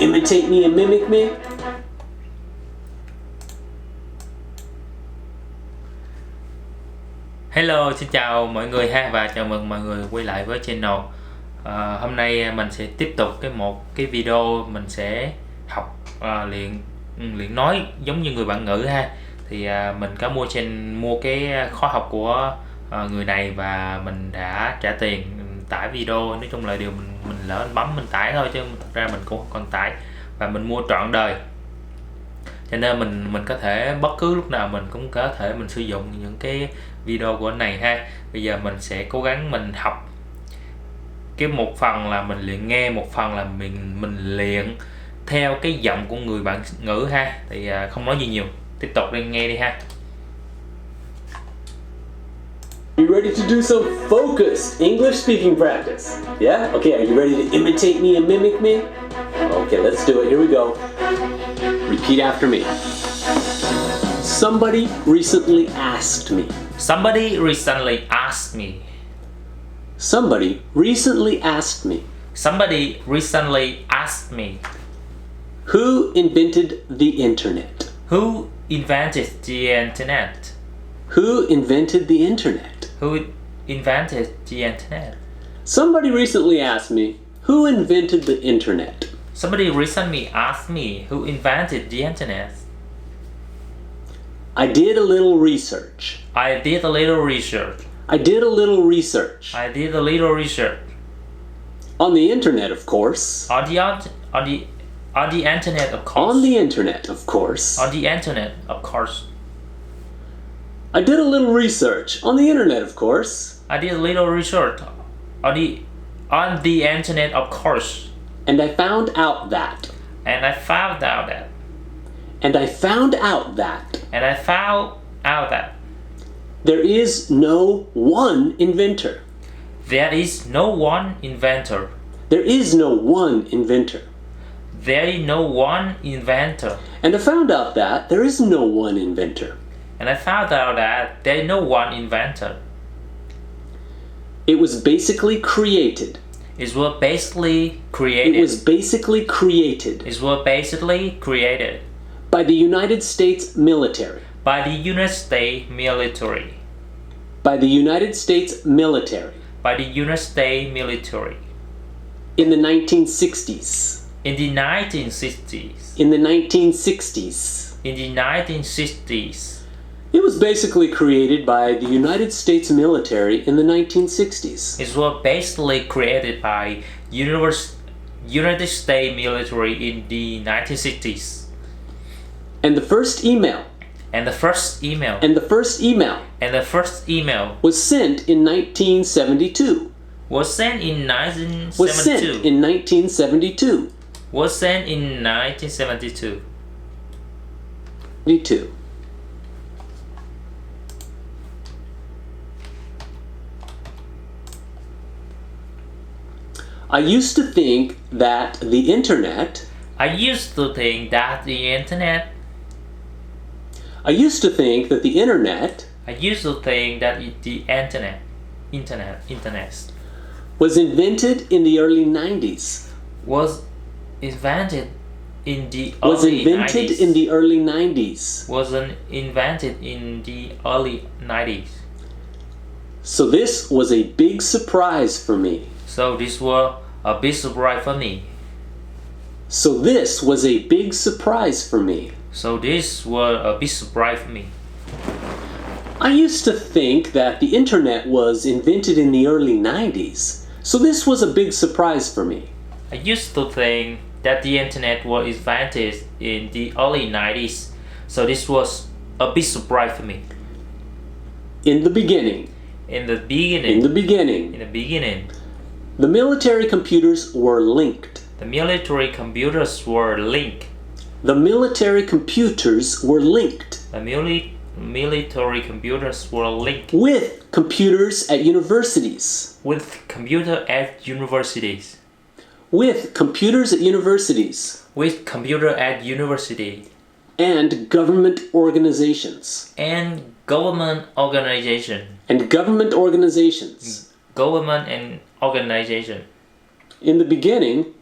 imitate me and mimic me? Hello, xin chào mọi người ha, và chào mừng mọi người quay lại với channel. Hôm nay mình sẽ tiếp tục một cái video mình sẽ học luyện nói giống như người bạn ngữ ha. Thì mình có mua cái khóa học của người này và mình đã trả tiền tải video. Nói chung là điều mình lỡ bấm mình tải thôi, chứ thật ra mình cũng không còn tải, và mình mua trọn đời, cho nên mình có thể bất cứ lúc nào mình cũng có thể mình sử dụng những cái video của anh này ha. Bây giờ mình sẽ cố gắng mình học cái một phần là mình luyện nghe, một phần là mình luyện theo cái giọng của người bạn ngữ ha. Thì không nói gì nhiều, tiếp tục đi nghe đi ha. You ready to do some focused English speaking practice? Yeah? Okay, are you ready to imitate me and mimic me? Okay, let's do it. Here we go. Repeat after me. Somebody recently asked me. Somebody recently asked me. Somebody recently asked me. Somebody recently asked me. Who invented the internet? Who invented the internet? Who invented the internet? Who invented the internet? Somebody recently asked me, who invented the internet? Somebody recently asked me who invented the internet. I did a little research. I did a little research. I did a little research. I did a little research. On the internet, of course. On the internet, of course. On the internet, of course. On the internet, of course. I did a little research on the internet, of course. I did a little research on the internet, of course. And I found out that. And I found out that. And I found out that. And I found out that. There is no one inventor. There is no one inventor. There is no one inventor. There is no one inventor. And I found out that there is no one inventor. And I found out that there is no one inventor. It was basically created. It was basically created. It was basically created. It was basically created. By the United States military. By the United States military. By the United States military. By the United States military. In the 1960s. In the 1960s. In the 1960s. In the 1960s. It was basically created by the United States military in the 1960s. It was basically created by United States military in the 1960s. And the first email. And the first email. And the first email. And the first email. Was sent in 1972. Was sent in 1972. Was sent in 1972. Was sent in 1972. 72. I used to think that the internet. I used to think that the internet. I used to think that the internet. I used to think that the internet. Was invented in the early 90s. Was invented in the Was early invented 90s. in the early 90s. Wasn't invented in the early 90s. So this was a big surprise for me. So this was a big surprise for me. So this was a big surprise for me. So this was a big surprise for me. I used to think that the internet was invented in the early 90s. So this was a big surprise for me. I used to think that the internet was invented in the early 90s. So this was a big surprise for me. In the beginning. In the beginning. In the beginning. In the beginning. The military computers were linked. The military computers were linked. The military computers were linked. The military computers were linked. With computers at universities. With computer at universities. With computers at universities. With computer at university. And government organizations. And government organization. And government organizations. Government and organization. In the beginning.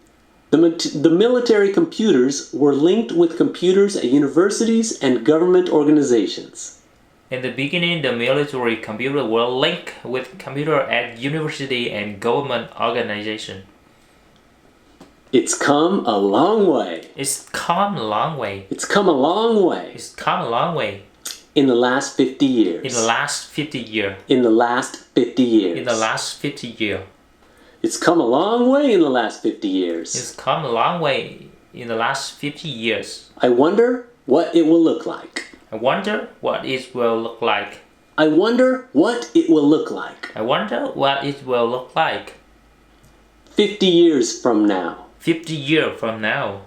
The military computers were linked with computers at universities and government organizations. In the beginning, the military computer were linked with computer at university and government organization. It's come a long way. It's come a long way. It's come a long way. It's come a long way. In the last 50 years. In the last 50 years. In the last 50 years. In the last 50 years. It's come a long way in the last 50 years. It's come a long way in the last 50 years. I wonder what it will look like. I wonder what it will look like. I wonder what it will look like. I wonder what it will look like. 50 years from now. 50 years from now.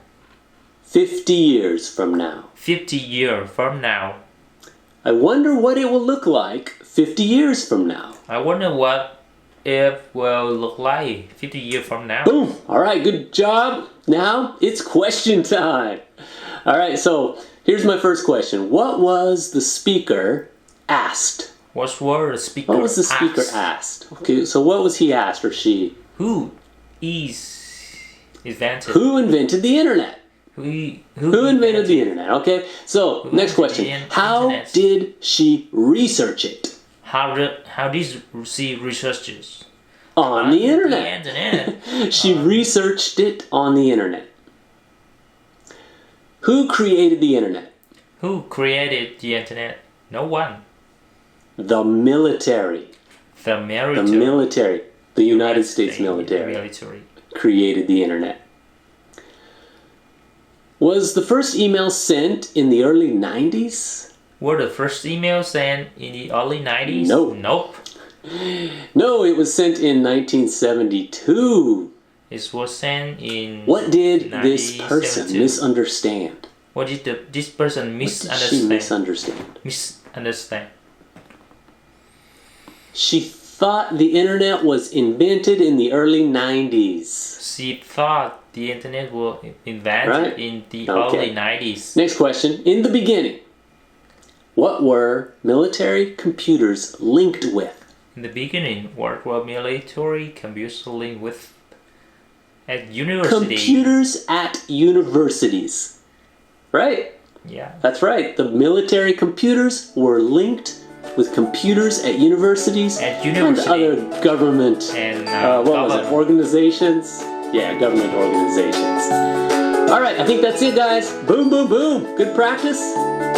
50 years from now. 50 years from now. I wonder what it will look like 50 years from now. I wonder what it will look like 50 years from now. Boom! Alright, good job. Now it's question time. Alright, so here's my first question. What was the speaker asked? What was the speaker asked? Okay, so what was he asked or she? Who invented? Who invented the internet? Who invented the internet? Okay, so next question. How did she research it? How did she research it? On the internet. She researched it on the internet. Who created the internet? Who created the internet? No one. The military. The military. The military. The United States military created the internet. Was the first email sent in the early 90s? Were the first emails sent in the early 90s? Nope. No, it was sent in 1972. It was sent in. What did this person misunderstand? What did this person misunderstand? What did she misunderstand? Misunderstand. She thought the internet was invented in the early 90s. She thought the internet was invented in the early 90s. Next question. In the beginning, what were military computers linked with? In the beginning, what were military computers linked with? At university. Computers at universities. Right? Yeah. That's right. The military computers were linked with computers at universities and other government and organizations. Yeah, government organizations. All right, I think that's it, guys. Boom, boom, boom. Good practice.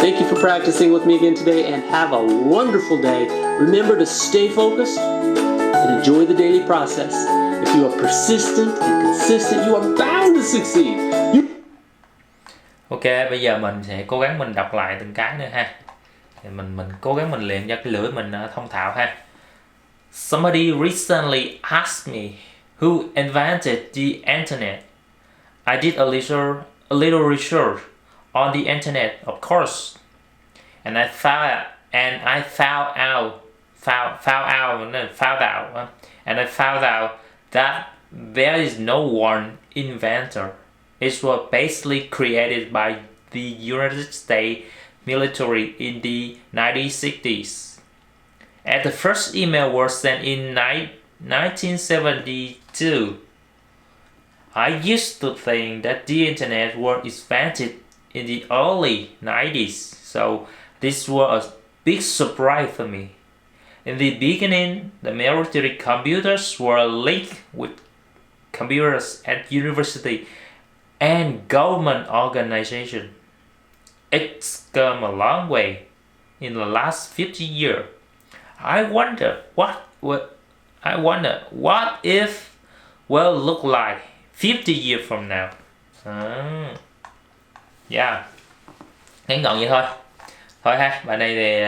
Thank you for practicing with me again today, and have a wonderful day. Remember to stay focused and enjoy the daily process. If you are persistent and consistent, you are bound to succeed. Ok, bây giờ mình sẽ cố gắng mình đọc lại từng cái nữa ha. Thì mình cố gắng mình luyện cho cái lưỡi mình thông thạo ha. Somebody recently asked me who invented the internet. I did a little research on the internet, of course, and I found out that there is no one inventor. It was basically created by the United States military in the 1960s. And the first email was sent in 1972. I used to think that the internet was invented in the early 90s, so this was a big surprise for me. In the beginning, the military computers were linked with computers at university and government organization. It's come a long way in the last 50 years. I wonder what it will look like 50 years from now. Yeah. Ngắn gọn vậy thôi. Thôi ha, bài này thì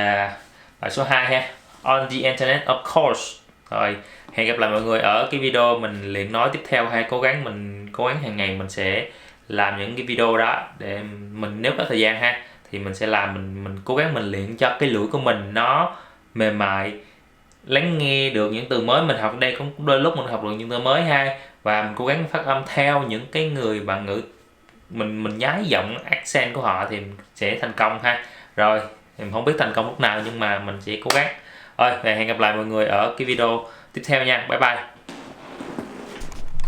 bài số 2 ha. On the internet of course. Rồi, hẹn gặp lại mọi người ở cái video mình luyện nói tiếp theo ha. Cố gắng hàng ngày mình sẽ làm những cái video đó để mình, nếu có thời gian ha, thì mình sẽ làm, mình cố gắng mình luyện cho cái lưỡi của mình nó mềm mại, lắng nghe được những từ mới mình học ở đây, cũng đôi lúc mình học được những từ mới ha, và mình cố gắng phát âm theo những cái người bản ngữ mình nhái giọng accent của họ thì mình sẽ thành công ha. Rồi, mình không biết thành công lúc nào nhưng mà mình sẽ cố gắng. Rồi, hẹn gặp lại mọi người ở cái video tiếp theo nha. Bye bye.